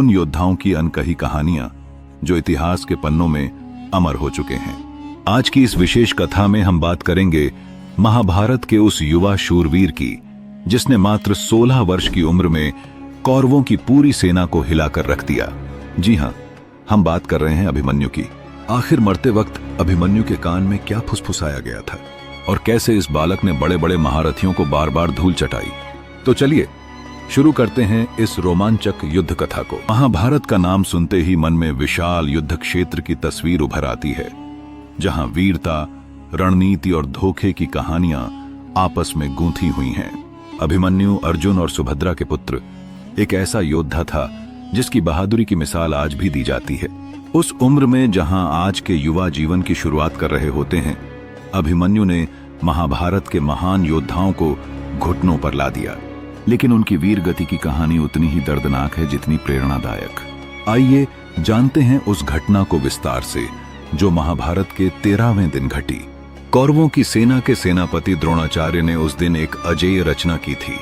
उन योद्धाओं की अनकही कहानियां जो इतिहास के पन्नों में अमर हो चुके हैं। आज की इस विशेष कथा में हम बात करेंगे महाभारत के उस युवा शूरवीर की जिसने मात्र 16 वर्ष की उम्र में कौरवों की पूरी सेना को हिलाकर रख दिया। जी हां, हम बात कर रहे हैं अभिमन्यु की। आखिर मरते वक्त अभिमन्यु के कान में क्या फुसफुसाया गया था और कैसे इस बालक ने बड़े बड़े महारथियों को बार बार धूल चटाई। तो चलिए शुरू करते हैं इस रोमांचक युद्ध कथा को। महाभारत का नाम सुनते ही मन में विशाल युद्ध क्षेत्र की तस्वीर उभर आती है, जहां वीरता, रणनीति और धोखे की कहानियां आपस में गूंथी हुई हैं। अभिमन्यु अर्जुन और सुभद्रा के पुत्र एक ऐसा योद्धा था जिसकी बहादुरी की मिसाल आज भी दी जाती है। उस उम्र में जहां आज के युवा जीवन की शुरुआत कर रहे होते हैं, अभिमन्यु ने महाभारत के महान योद्धाओं को घुटनों पर ला दिया। लेकिन उनकी वीर गति की कहानी उतनी ही दर्दनाक है जितनी प्रेरणादायक। आइए जानते हैं उस घटना को विस्तार से जो महाभारत के 13वें दिन घटी। कौरवों की सेना के सेनापति द्रोणाचार्य ने उस दिन एक अजेय रचना की थी,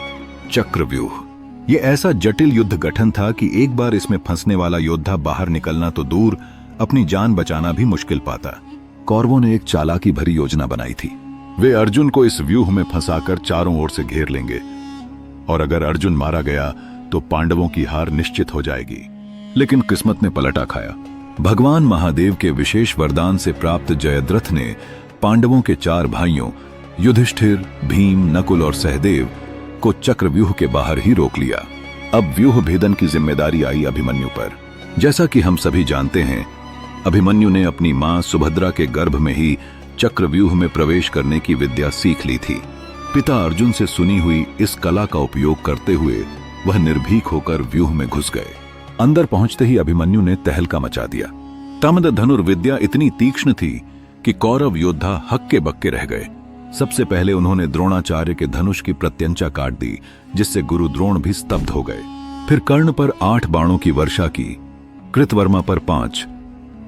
चक्रव्यूह। ये ऐसा जटिल युद्ध गठन था कि एक बार इसमें फंसने वाला योद्धा बाहर निकलना तो दूर, अपनी जान बचाना भी मुश्किल पाता। कौरवों ने एक चालाकी भरी योजना बनाई थी। वे अर्जुन को इस व्यूह में फंसाकर चारों ओर से घेर लेंगे और अगर अर्जुन मारा गया तो पांडवों की हार निश्चित हो जाएगी। लेकिन किस्मत ने पलटा खाया। भगवान महादेव के विशेष वरदान से प्राप्त जयद्रथ ने पांडवों के 4 भाइयों युधिष्ठिर, भीम, नकुल और सहदेव को चक्रव्यूह के बाहर ही रोक लिया। अब व्यूह भेदन की जिम्मेदारी आई अभिमन्यु पर। जैसा कि हम सभी जानते हैं, अभिमन्यु ने अपनी मां सुभद्रा के गर्भ में ही चक्रव्यूह में प्रवेश करने की विद्या सीख ली थी। पिता अर्जुन से सुनी हुई इस कला का उपयोग करते हुए वह निर्भीक होकर व्यूह में घुस गए। अंदर पहुंचते ही अभिमन्यु ने तहलका मचा दिया। तमद धनुर्विद्या इतनी तीक्ष्ण थी कि कौरव योद्धा हक्के बक्के रह गए। सबसे पहले उन्होंने द्रोणाचार्य के धनुष की प्रत्यंचा काट दी, जिससे गुरु द्रोण भी स्तब्ध हो गए। फिर कर्ण पर 8 बाणों की वर्षा की, कृतवर्मा पर 5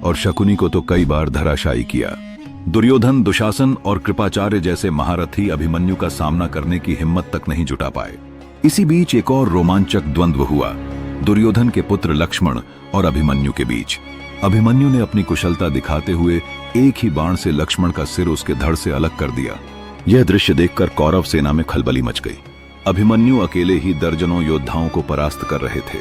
और शकुनी को तो कई बार धराशायी किया। दुर्योधन, दुशासन और कृपाचार्य जैसे महारथी अभिमन्यु का सामना करने की हिम्मत तक नहीं जुटा पाए। इसी बीच एक और रोमांचक द्वंद्व हुआ, दुर्योधन के पुत्र लक्ष्मण और अभिमन्यु के बीच। अभिमन्यु ने अपनी कुशलता दिखाते हुए एक ही बाण से लक्ष्मण का सिर उसके धड़ से अलग कर दिया। यह दृश्य देखकर कौरव सेना में खलबली मच गई। अभिमन्यु अकेले ही दर्जनों योद्धाओं को परास्त कर रहे थे।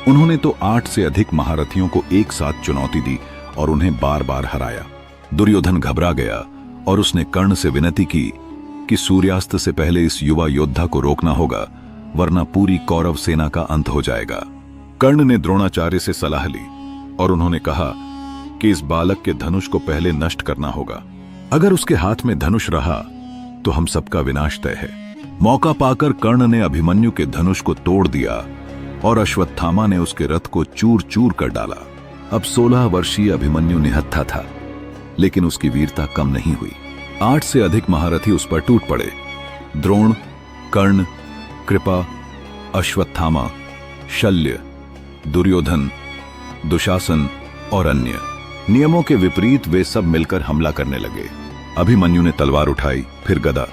उन्होंने तो 8 से अधिक महारथियों को एक साथ चुनौती दी और उन्हें बार बार हराया। दुर्योधन घबरा गया और उसने कर्ण से विनती की कि सूर्यास्त से पहले इस युवा योद्धा को रोकना होगा, वरना पूरी कौरव सेना का अंत हो जाएगा। कर्ण ने द्रोणाचार्य से सलाह ली और उन्होंने कहा कि इस बालक के धनुष को पहले नष्ट करना होगा। अगर उसके हाथ में धनुष रहा तो हम सबका विनाश तय है। मौका पाकर कर्ण ने अभिमन्यु के धनुष को तोड़ दिया और अश्वत्थामा ने उसके रथ को चूर चूर कर डाला। अब 16 वर्षीय अभिमन्यु निहत्था था, लेकिन उसकी वीरता कम नहीं हुई। 8 से अधिक महारथी उस पर टूट पड़े। द्रोण, कर्ण, कृपा, अश्वत्थामा, शल्य, दुर्योधन, दुशासन और अन्य। नियमों के विपरीत वे सब मिलकर हमला करने लगे। अभिमन्यु ने तलवार उठाई, फिर गदा,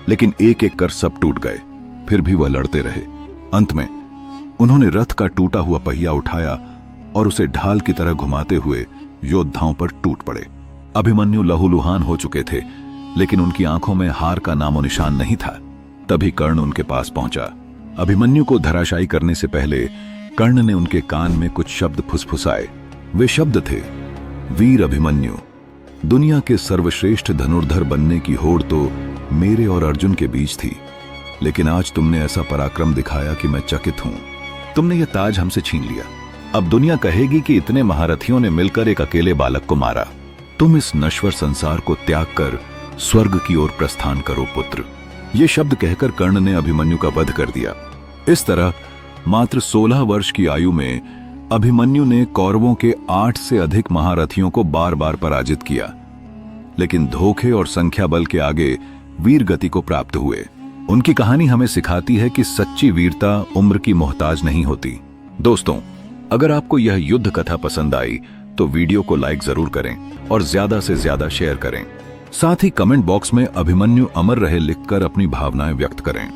लेकिन एक एक कर सब टूट गए। फिर भी वह लड़ते रहे। अंत में उन्होंने रथ का टूटा हुआ पहिया उठाया और उसे ढाल की तरह घुमाते हुए योद्धाओं पर टूट पड़े। अभिमन्यु लहूलुहान हो चुके थे, लेकिन उनकी आंखों में हार का नामो निशान नहीं था। तभी कर्ण उनके पास पहुंचा। अभिमन्यु को धराशायी करने से पहले कर्ण ने उनके कान में कुछ शब्द फुसफुसाए। वे शब्द थे, वीर अभिमन्यु, दुनिया के सर्वश्रेष्ठ धनुर्धर बनने की होड़ तो मेरे और अर्जुन के बीच थी, लेकिन आज तुमने ऐसा पराक्रम दिखाया कि मैं चकित हूं। तुमने यह ताज हमसे छीन लिया। अब दुनिया कहेगी कि इतने महारथियों ने मिलकर एक अकेले बालक को मारा। तुम इस नश्वर संसार को त्याग कर स्वर्ग की ओर प्रस्थान करो पुत्र। ये शब्द कहकर कर्ण ने अभिमन्यु का वध कर दिया। इस तरह मात्र 16 वर्ष की आयु में अभिमन्यु ने कौरवों के 8 से अधिक महारथियों को बार बार पराजित किया, लेकिन धोखे और संख्या बल के आगे वीर गति को प्राप्त हुए। उनकी कहानी हमें सिखाती है कि सच्ची वीरता उम्र की मोहताज नहीं होती। दोस्तों, अगर आपको यह युद्ध कथा पसंद आई तो वीडियो को लाइक जरूर करें और ज्यादा से ज्यादा शेयर करें। साथ ही कमेंट बॉक्स में अभिमन्यु अमर रहे लिखकर अपनी भावनाएं व्यक्त करें।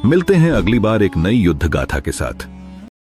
मिलते हैं अगली बार एक नई युद्ध गाथा के साथ।